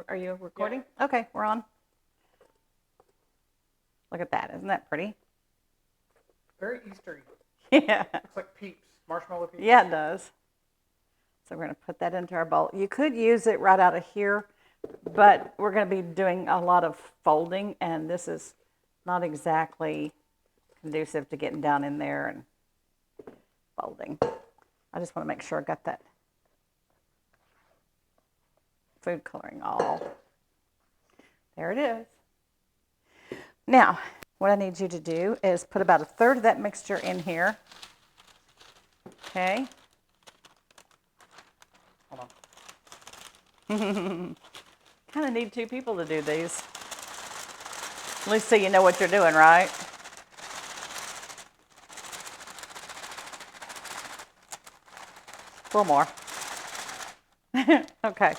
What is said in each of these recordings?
Are you recording? Yeah. Okay, we're on. Look at that. Isn't that pretty? Very Eastery. Yeah. Looks like peeps, marshmallow peeps. Yeah, it does. So we're going to put that into our bowl. You could use it right out of here, but we're going to be doing a lot of folding, and this is not exactly conducive to getting down in there and folding. I just want to make sure I got that food coloring all. There it is. Now, what I need you to do is put about 1/3 of that mixture in here. Okay. Hold on. Kind of need 2 people to do these. At least so you know what you're doing, right? A little more. Okay.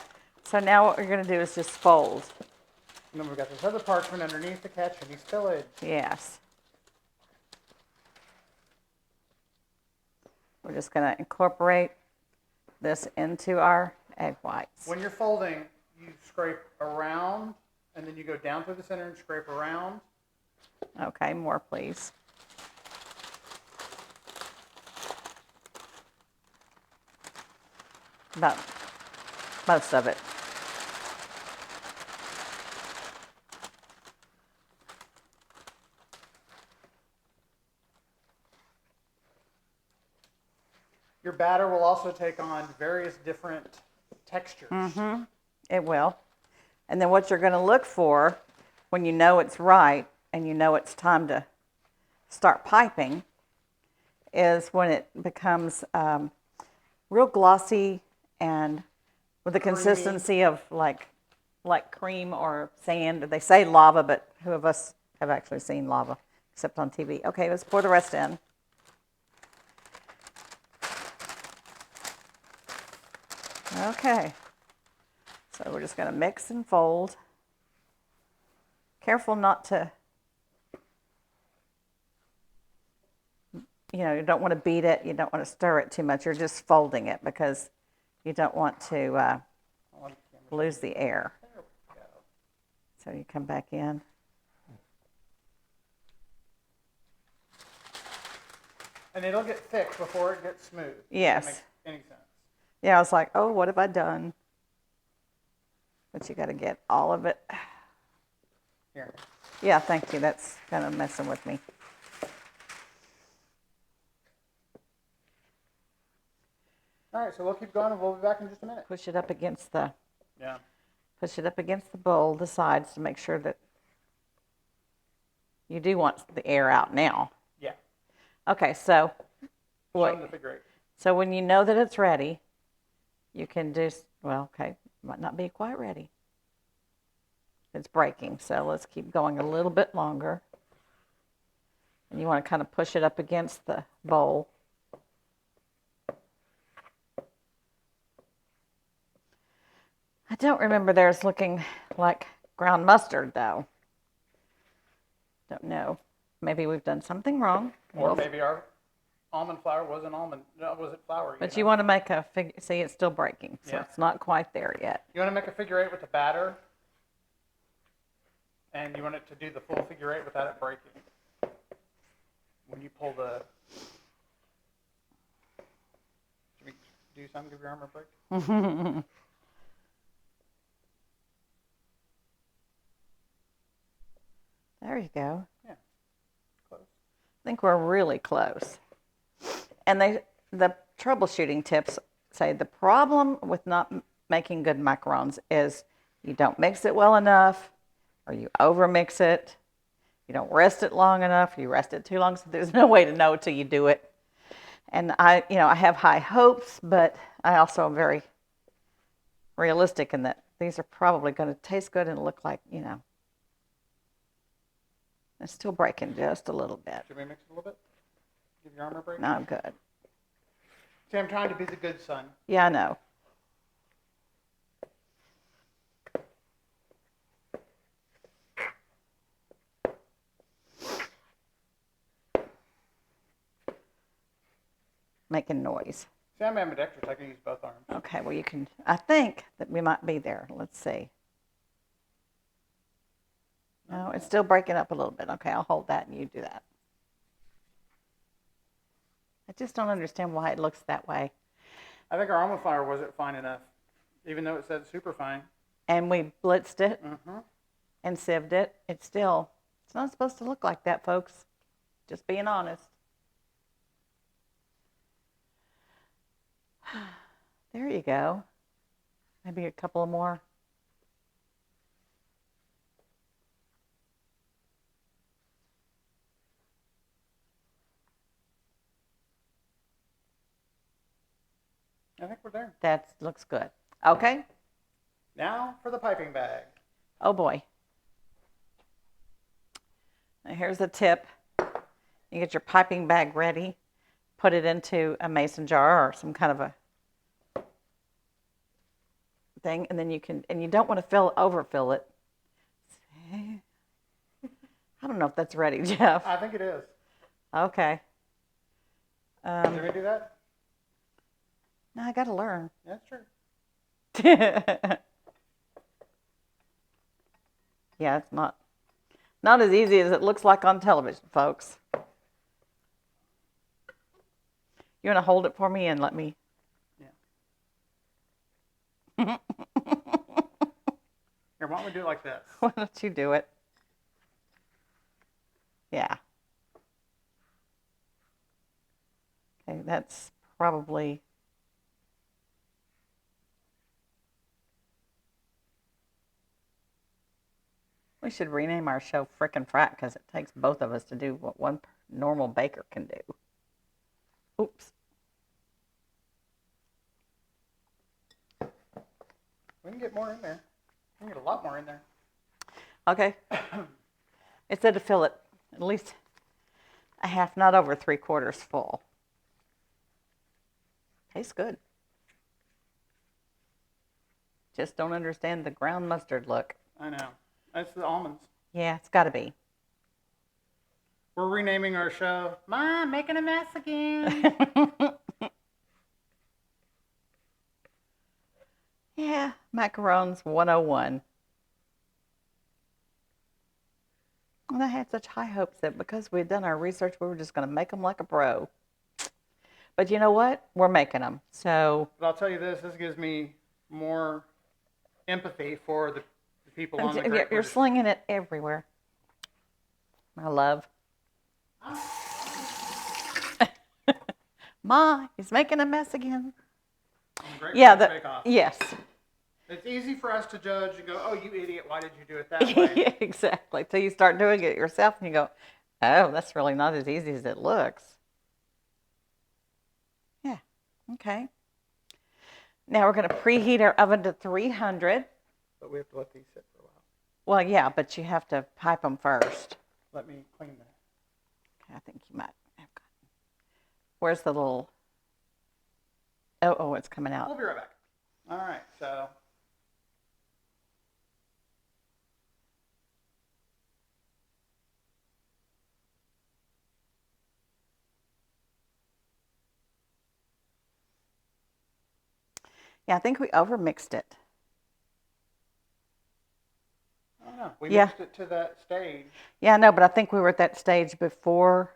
So now what we're going to do is just fold. And then we've got this other parchment underneath to catch any spillage. Yes. We're just going to incorporate this into our egg whites. When you're folding, you scrape around, and then you go down through the center and scrape around. Okay, more please. About most of it. Your batter will also take on various different textures. Mm-hmm. It will. And then what you're going to look for when you know it's right and you know it's time to start piping is when it becomes real glossy and with the consistency of like cream or sand. They say lava, but who of us have actually seen lava except on TV? Okay, let's pour the rest in. Okay, so we're just going to mix and fold. Careful not to, you don't want to beat it. You don't want to stir it too much. You're just folding it because you don't want to lose the air. There we go. So you come back in. And it'll get thick before it gets smooth. Yes. If that makes any sense. Yeah, I was like, oh, what have I done? But you got to get all of it. Here. Yeah, thank you. That's kind of messing with me. All right, so we'll keep going and we'll be back in just a minute. Push it up against the Push it up against the bowl, the sides, to make sure that you do want the air out now. Yeah. Okay, so Show them the figure 8. So when you know that it's ready, you can just, well, okay, might not be quite ready. It's breaking, so let's keep going a little bit longer. And you want to kind of push it up against the bowl. I don't remember theirs looking like ground mustard, though. Don't know. Maybe we've done something wrong. Or maybe our almond flour wasn't almond. No, was it flour? But you want to make a figure. See, it's still breaking, so Yeah. it's not quite there yet. You want to make a figure 8 with the batter, and you want it to do the full figure 8 without it breaking. When you pull the, do something, give your arm a break. There you go. Yeah, close. I think we're really close. And the troubleshooting tips say the problem with not making good macarons is you don't mix it well enough, or you overmix it. You don't rest it long enough. You rest it too long, so there's no way to know till you do it. And I have high hopes, but I also am very realistic in that these are probably going to taste good and look like, it's still breaking just a little bit. Should we mix it a little bit? Give your arm a break? No, I'm good. See, I'm trying to be the good son. Yeah, I know. Making noise. See, I'm ambidextrous. I can use both arms. Okay, well, you can, I think that we might be there. Let's see. No, it's still breaking up a little bit. Okay, I'll hold that and you do that. I just don't understand why it looks that way. I think our emulsifier wasn't fine enough, even though it said super fine. And we blitzed it Mm-hmm. and sieved it. It's not supposed to look like that, folks. Just being honest. There you go. Maybe a couple more. I think we're there. That looks good. Okay. Now for the piping bag. Oh boy. Now here's the tip. You get your piping bag ready. Put it into a mason jar or some kind of a thing, and then you don't want to overfill it. I don't know if that's ready, Jeff. I think it is. Okay. Did we do that? No, I got to learn. That's true. Yeah, it's not as easy as it looks like on television, folks. You want to hold it for me and let me? Yeah. Here, why don't we do it like this? Why don't you do it? Yeah. Okay, that's probably... We should rename our show Frickin' Frat because it takes both of us to do what one normal baker can do. Oops. We can get more in there. We can get a lot more in there. Okay. It said to fill it at least a half, not over 3/4 full. Tastes good. Just don't understand the ground mustard look. I know. That's the almonds. Yeah, it's got to be. We're renaming our show, Mom, making a mess again. Yeah, Macarons 101. And I had such high hopes that because we had done our research, we were just going to make them like a pro. But you know what? We're making them. So. But I'll tell you this gives me more empathy for the people on the Great You're British. slinging it everywhere. My love. Ma, he's making a mess again. On the Great Yeah, British Bake Off. yes. It's easy for us to judge and go, oh, you idiot, why did you do it that way? Yeah, exactly. Till you start doing it yourself and you go, oh, that's really not as easy as it looks. Yeah, okay. Now we're going to preheat our oven to 300. But we have to let these sit for a while. Well, yeah, but you have to pipe them first. Let me clean that. Okay, I think you might have gotten. Where's the little... Oh, it's coming out. We'll be right back. All right, so... Yeah, I think we overmixed it. I don't know. We Yeah. mixed it to that stage. Yeah, I know, but I think we were at that stage before,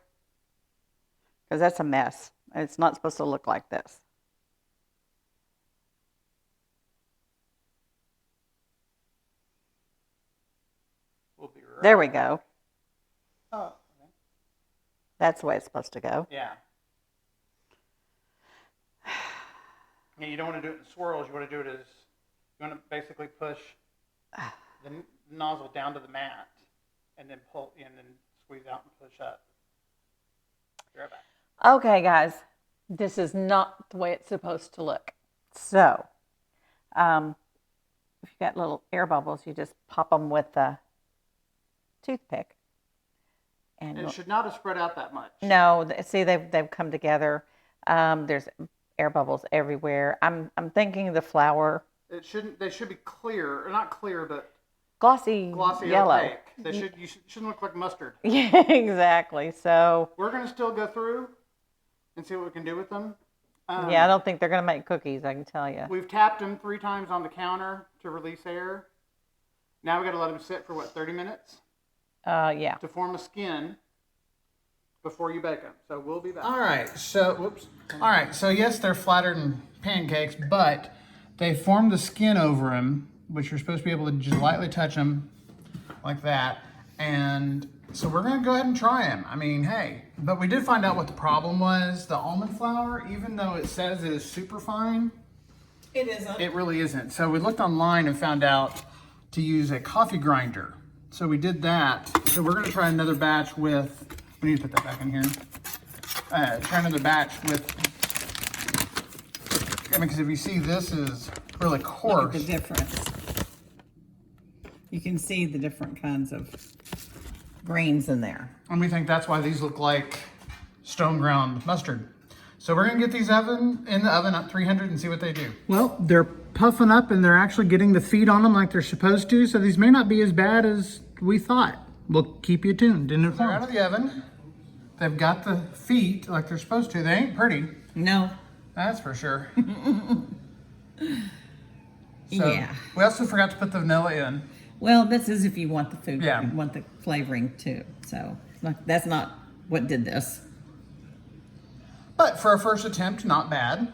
because that's a mess. It's not supposed to look like this. We'll be right There we go. Oh, okay. That's the way it's supposed to go. Yeah. Yeah, you don't want to do it in swirls. You want to do it as, you want to basically push the nozzle down to the mat and then pull in and squeeze out and push up. Be right back. Okay, guys, this is not the way it's supposed to look. So, if you've got little air bubbles, you just pop them with a toothpick. And it should not have spread out that much. No, see, they've come together. There's air bubbles everywhere. I'm thinking the flour. It shouldn't. They should be clear, or not clear, but Glossy yellow. opaque. They shouldn't look like mustard. Yeah, exactly. So We're gonna still go through and see what we can do with them. yeah, I don't think they're gonna make cookies. I can tell you. We've tapped them 3 times on the counter to release air. Now we got to let them sit for 30 minutes. Yeah. to form a skin before you bake them. So we'll be back. All right, so whoops. All right, so yes, they're flatter than pancakes, but they form the skin over them, which you're supposed to be able to just lightly touch them like that. And so we're gonna go ahead and try them. I mean, hey, but we did find out what the problem was. The almond flour, even though it says it is super fine, It isn't. it really isn't. So we looked online and found out to use a coffee grinder. So we did that. So we're gonna try another batch with, we need to put that back in here. Try another batch with, I mean, because if you see, this is really Look coarse. at the difference. You can see the different kinds of grains in there. And we think that's why these look like stone ground mustard. So we're gonna get these in the oven at 300 and see what they do. Well, they're puffing up and they're actually getting the feet on them like they're supposed to. So these may not be as bad as we thought. We'll keep you tuned and informed. They're out of the oven. They've got the feet like they're supposed to. They ain't pretty. No. That's for sure. So, Yeah. We also forgot to put the vanilla in. Well, this is if you want the food, Yeah. you want the flavoring too. So that's not what did this. But for a first attempt, not bad.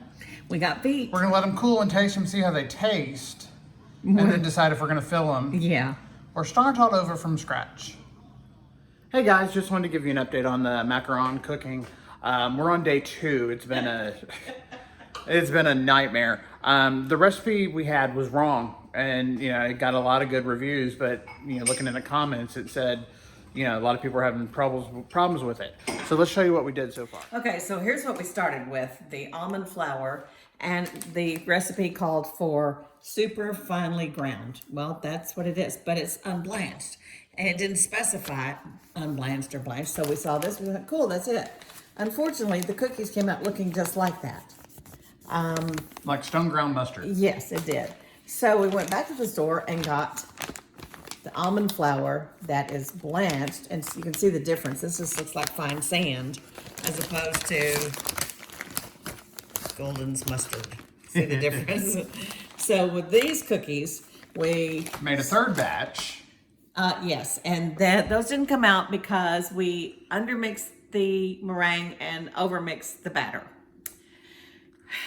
We got feet. We're gonna let them cool and taste them, see how they taste, and then decide if we're gonna fill them Yeah. or start all over from scratch. Hey guys, just wanted to give you an update on the macaron cooking. We're on day 2. It's been a nightmare. The recipe we had was wrong, and it got a lot of good reviews. But looking in the comments, it said a lot of people are having problems with it. So let's show you what we did so far. Okay, so here's what we started with: the almond flour, and the recipe called for super finely ground. Well, that's what it is, but it's unblanched, and it didn't specify unblanched or blanched. So we saw this, we went, cool, that's it. Unfortunately, the cookies came out looking just like that. Like stone ground mustard. Yes, it did. So we went back to the store and got the almond flour that is blanched, and you can see the difference. This just looks like fine sand as opposed to Golden's mustard. See the difference? So with these cookies, we Made a third batch. yes, and those didn't come out because we undermixed the meringue and overmixed the batter.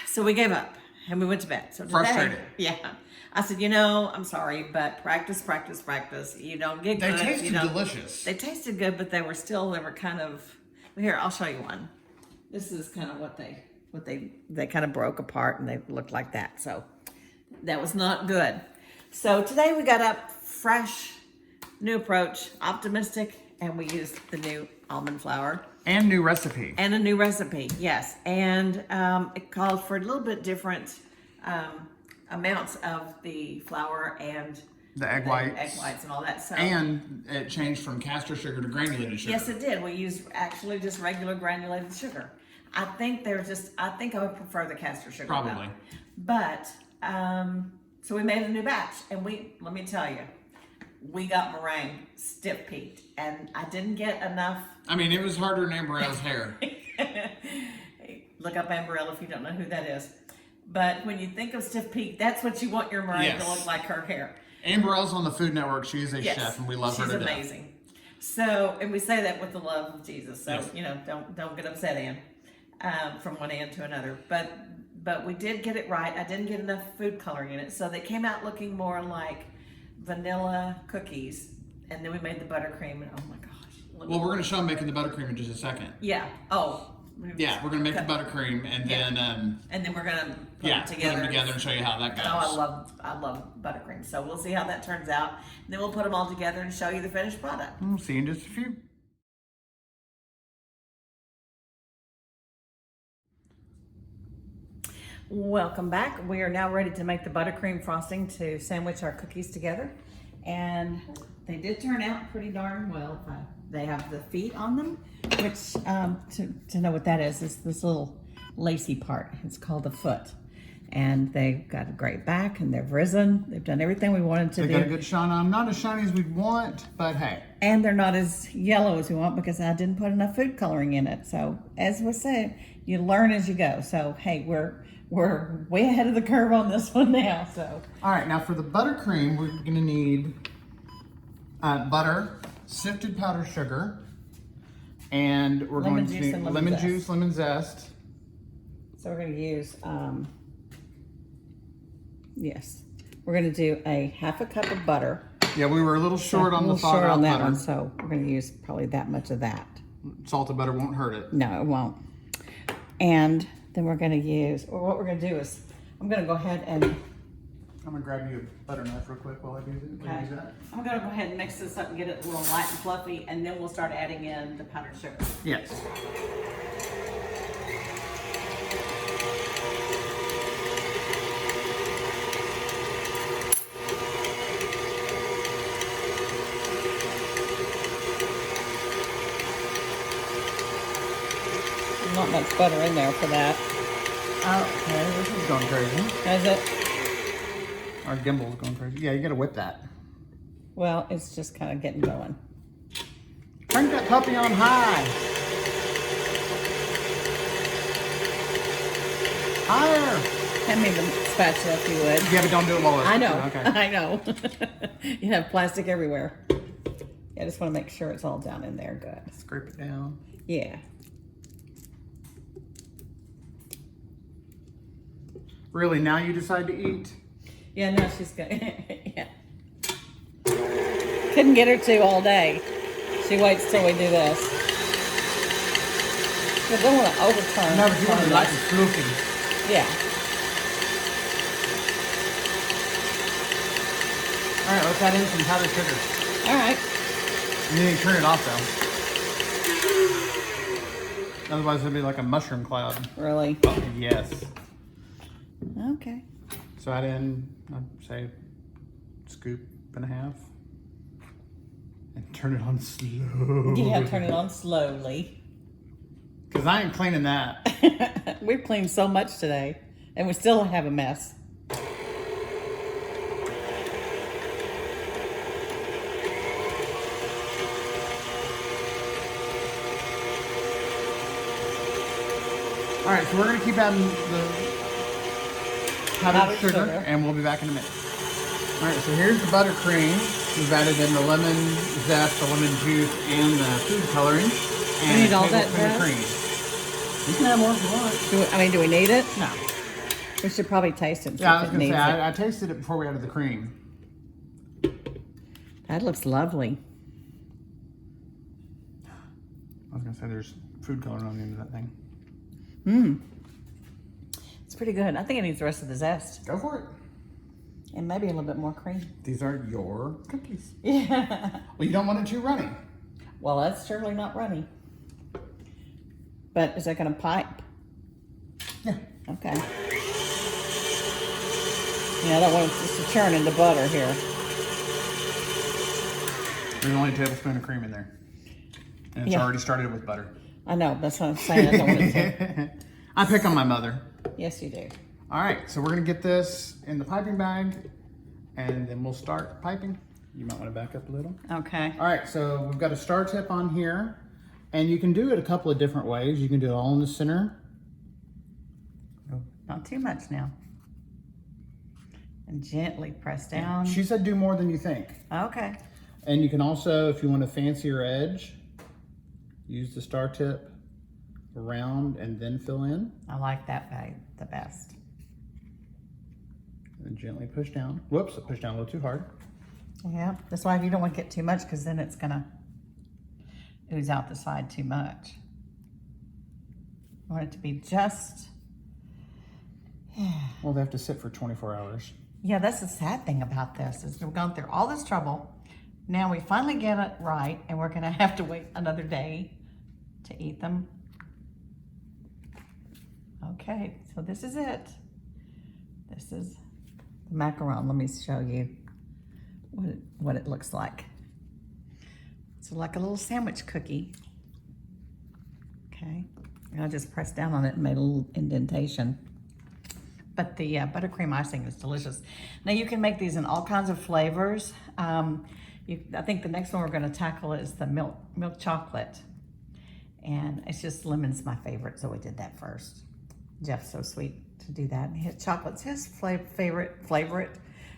So we gave up and we went to bed. So today, Frustrated. Yeah. I said, I'm sorry, but practice. You don't get They good. tasted delicious. They tasted good, but they were kind of, here, I'll show you one. This is kind of what they kind of broke apart and they looked like that. So that was not good. So today we got up fresh, new approach, optimistic, and we used the new almond flour. And new recipe. And a new recipe, yes. And it called for a little bit different amounts of the flour and The egg whites. egg whites and all that. So And it changed from caster sugar to granulated sugar. yes, it did. We used actually just regular granulated sugar. I think I would prefer the caster sugar. Probably. though. But so we made a new batch, and let me tell you, we got meringue stiff peaked, and I didn't get enough. I mean, it was harder than Amberelle's hair. Look up Amberelle if you don't know who that is. But when you think of stiff peak, that's what you want your meringue to Yes. look like her hair. Amberelle's on the Food Network. She is a Yes, chef, and we love her to she's death. amazing. So, and we say that with the love of Jesus. So, Yes. don't get upset, Ann, from one end to another. But we did get it right. I didn't get enough food coloring in it, so they came out looking more like vanilla cookies. And then we made the buttercream, and oh my gosh! Well, we're going to show them making the buttercream in just a second. Yeah. Oh. Yeah, we're going to make the buttercream, and Yeah. then And then we're gonna put yeah, them put together. them together and show you how that goes. Oh, I love buttercream. So we'll see how that turns out. And then we'll put them all together and show you the finished product. We'll see you in just a few. Welcome back. We are now ready to make the buttercream frosting to sandwich our cookies together. And they did turn out pretty darn well. They have the feet on them, which to know what that is this little lacy part. It's called the foot. And they've got a great back, and they've risen. They've done everything we wanted to They do. got a good shine on them. Not as shiny as we'd want, but hey. And they're not as yellow as we want because I didn't put enough food coloring in it. So as we said, you learn as you go. So hey, we're way ahead of the curve on this one now. So All right, now for the buttercream, we're going to need butter, sifted powdered sugar, and we're Lemon going to juice do and lemon lemon zest. juice, lemon zest. So we're going to use, yes, we're going to do a half a cup of butter. Yeah, we were a little short on the thawed short out on that butter. one, so we're going to use probably that much of that. Salted butter won't hurt it. No, it won't. And then we're going to use, or what we're going to do is, I'm going to go ahead and, I'm gonna grab you a butter knife real quick while I do this. okay, I'm going to go ahead and mix this up and get it a little light and fluffy, and then we'll start adding in the powdered sugar. Yes. Not much butter in there for that. Okay, this is going crazy. Is it? Our gimbal's going crazy. Yeah, you gotta whip that. Well, it's just kind of getting going. Crank that puppy on high. Higher. Hand me the spatula if you would. Yeah, but don't do it while it's I know. Okay. I know. You have plastic everywhere. I just want to make sure it's all down in there good. Scrape it down. Yeah. Really, now you decide to eat? Yeah, no, she's good. Yeah. Couldn't get her to all day. She waits till we do this. We don't want to overturn. No, but you want turn to like this. it fluffy. Yeah. All right, let's add in some powdered sugar. All right. You need to turn it off though. Otherwise it'll be like a mushroom cloud. Really? Oh, yes. Okay. So add in, I'd say, scoop and a half. And turn it on slow. Yeah, turn it on slowly. Because I ain't cleaning that. We've cleaned so much today, and we still have a mess. All right, so we're going to keep adding the powdered sugar, and we'll be back in a minute. All right, so here's the buttercream. We've added in the lemon zest, the lemon juice, and the food coloring. And We need all a that tablespoon of zest? cream. You can add more if you want. Do we need it? No. We should probably taste it. And see Yeah, I if was it going to needs say, it. I tasted it before we added the cream. That looks lovely. I was going to say there's food coloring on the end of that thing. It's pretty good. I think it needs the rest of the zest. Go for it. And maybe a little bit more cream. These are your cookies. Yeah. Well, you don't want it too runny. Well, that's surely not runny. But is that going to pipe? Yeah. Okay. Yeah, I don't want it just to churn into butter here. There's only a tablespoon of cream in there. And it's Yeah. already started with butter. I know. That's what I'm saying. I don't want it to. I pick on my mother. Yes, you do. All right, so we're gonna get this in the piping bag and then we'll start piping. You might wanna back up a little. Okay. All right, so we've got a star tip on here and you can do it a couple of different ways. You can do it all in the center. Not too much now. And gently press down. She said do more than you think. Okay. And you can also, if you want a fancier edge, use the star tip around and then fill in. I like that bag the best. And then gently push down. Whoops, I pushed down a little too hard. Yeah, that's why you don't want to get too much because then it's gonna ooze out the side too much. You want it to be just, Well, they have to sit for 24 hours. yeah, that's the sad thing about this is we've gone through all this trouble. Now we finally get it right and we're gonna have to wait another day to eat them. Okay, so this is it. This is the macaron. Let me show you what it looks like. So like a little sandwich cookie. Okay, and I just pressed down on it and made a little indentation. But the buttercream icing is delicious. Now you can make these in all kinds of flavors. I think the next one we're going to tackle is the milk chocolate. And it's just lemon's my favorite, so we did that first. Jeff's so sweet to do that. Chocolate's his favorite.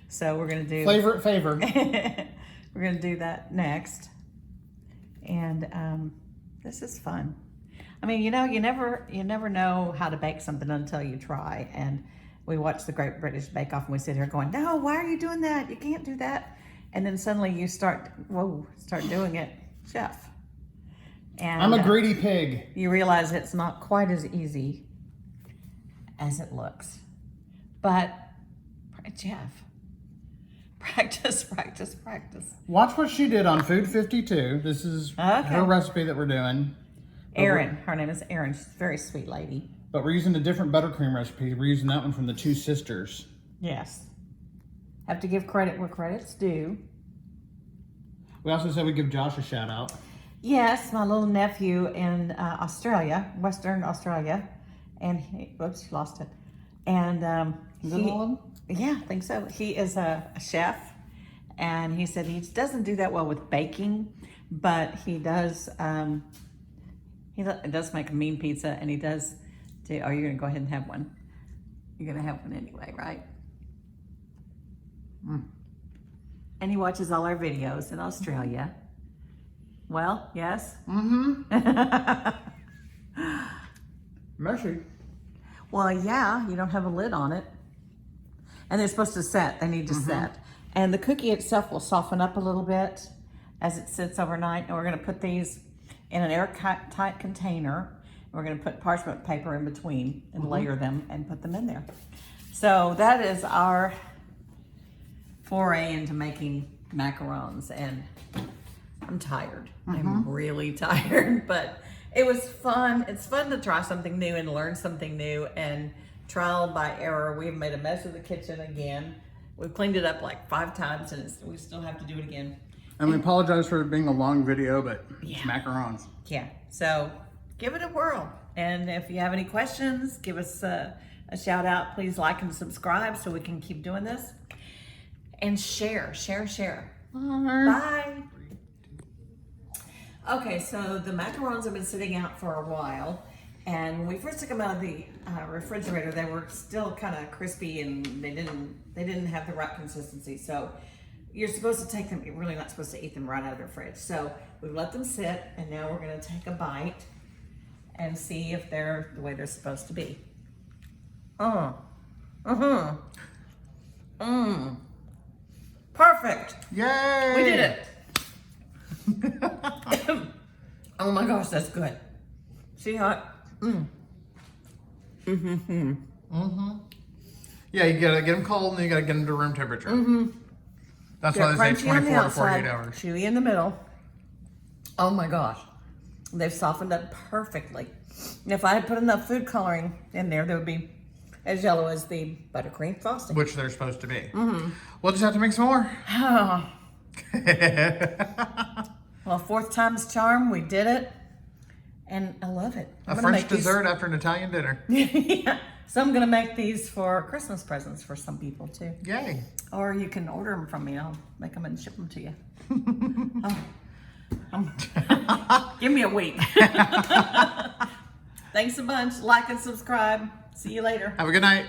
So we're going to do... Favor. We're going to do that next. And this is fun. I mean, you know, you never know how to bake something until you try. And we watch the Great British Bake Off, and we sit here going, no, why are you doing that? You can't do that. And then suddenly you start doing it, chef. And I'm a greedy pig. you realize it's not quite as easy as it looks. But, Jeff, practice. Watch what she did on Food 52. This is Okay. her recipe that we're doing. Erin, her name is Erin. She's a very sweet lady. But we're using a different buttercream recipe. We're using that one from the Two Sisters. Yes. Have to give credit where credit's due. We also said we give Josh a shout out. Yes, my little nephew in Australia, Western Australia, and oops, lost it. And Is it all of them? yeah, I think so. He is a chef, and he said he doesn't do that well with baking, but he does. He does make a mean pizza, and he does do. Oh, you're gonna go ahead and have one. You're gonna have one anyway, right? And he watches all our videos in Australia. Well, yes. Messy. Well, yeah, you don't have a lid on it. And they're supposed to set. They need to set. And the cookie itself will soften up a little bit as it sits overnight. And we're going to put these in an airtight container. We're going to put parchment paper in between and layer them and put them in there. So that is our foray into making macarons. And I'm tired. I'm really tired, but it was fun. It's fun to try something new and learn something new, and trial by error. We've made a mess of the kitchen again. We've cleaned it up like 5 times, and we still have to do it again. And we apologize for it being a long video, but it's macarons. Yeah, so give it a whirl. And if you have any questions, give us a shout out. Please like and subscribe so we can keep doing this. And share. Bye. Okay, so the macarons have been sitting out for a while, and when we first took them out of the refrigerator, they were still kind of crispy, and they didn't have the right consistency. So you're supposed to take them. You're really not supposed to eat them right out of the fridge. So we've let them sit, and now we're going to take a bite and see if they're the way they're supposed to be. Perfect. Yay! We did it. Oh my gosh, that's good. See how Yeah, you gotta get them cold, and then you gotta get them to room temperature. That's why they say crunchy on the 24 to outside, 48 hours. chewy in the middle. Oh my gosh, they've softened up perfectly. And if I had put enough food coloring in there, they would be as yellow as the buttercream frosting. Which they're supposed to be. We'll just have to make some more. Well, 4th time's charm. We did it, and I love it. A French dessert after an Italian dinner. Yeah. So I'm gonna make these for Christmas presents for some people too. Yay. Or you can order them from me. I'll make them and ship them to you. Give me a week. Thanks a bunch. Like and subscribe. See you later. Have a good night.